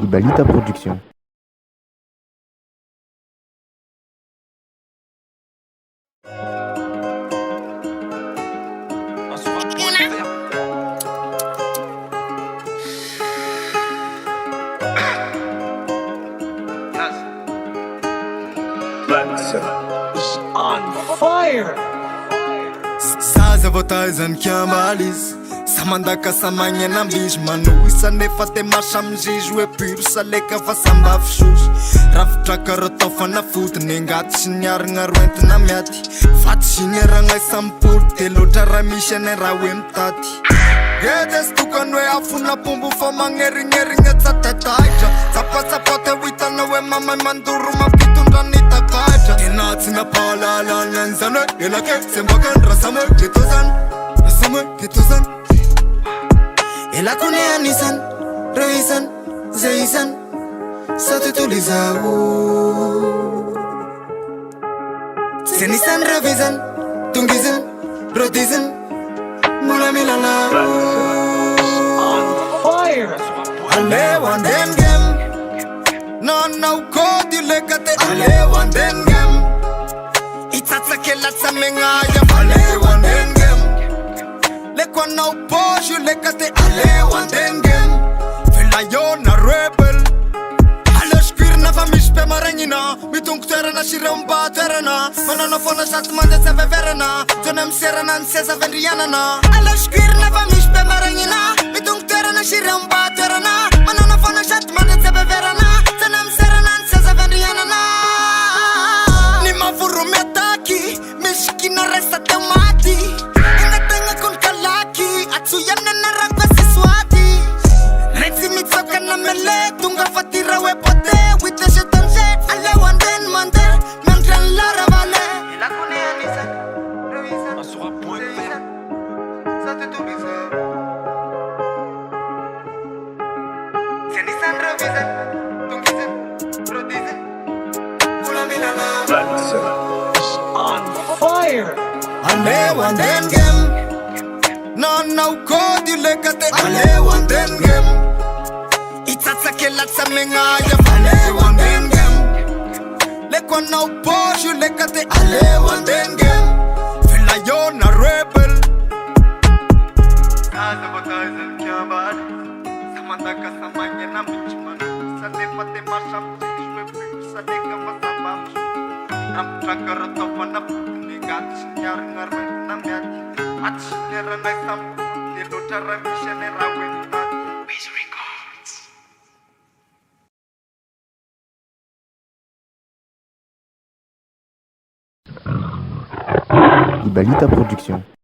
Ibalita Productions. On fire. Zaza votazany kiambalizy samandaka samagny nambizy manoisa nefa te masamzizy hoe piro saleka fa sambafy sosy ravitraka rotao fanafotony angaty sy niaragna roentina miaty faty sy niaragnay sampolo te loatra raha misy anay raha hoe mitaty gedesy tokany hoe afonapombo fa magnerignerigna tsatatahitra tsapatsapata hoitana hoe mamay mandoro mampitondrany takahitra tena tsy napahalalana zany hoe elake sembakany rasamy keto zany rasamy keto zany elako ne anisany reo isany zay isany sa tontolo izao tsy anisany ravizany tongizany rodizany mbola milalao aleo andengem nanao kody lekate aleo andengem itsatsakelatsy megnaya aleo andengem leko anao posy lekate aleo andengem velayona rebel aleskirina fa misy mpiamaragnina mitongo toerana sy reo mba toerana manana foana sady mandeha veverana jona miserana ny seza vendrianana aleskirina fa misy mpiamaragnina mitongo toerana sy reo mba toerana manana foana sady mandeha veverana jona miserana ny seza vendrianana ny mavoromy ataky misy kina resta teo maty inategna kon kalaky atsoyanana rakwa sy swati retsy mitsokana mele tonga fatira hoe pote witeshe tonse aleo anden mande mandran lara vale ilakone anisa revisa asura point ça te tourise Tianisan revisa tongise produise Pula milana On fire. aleo andengem nanao kody lekate aleo andengem itsatsakelatsy megnaya aleo andengem leko anao posy lekate aleo andengem velayona rebel Zaza votazany kiambali samandaka samagny namitsy manoisa nefa te masamzizy hoe piro saleka fa sambafy ravitraka rotao fanafotony angaty sy niaragna roentina miaty aty sy niaranay sampolo te loatra raha misy anay raha hoe mitaty Ibalita Productions.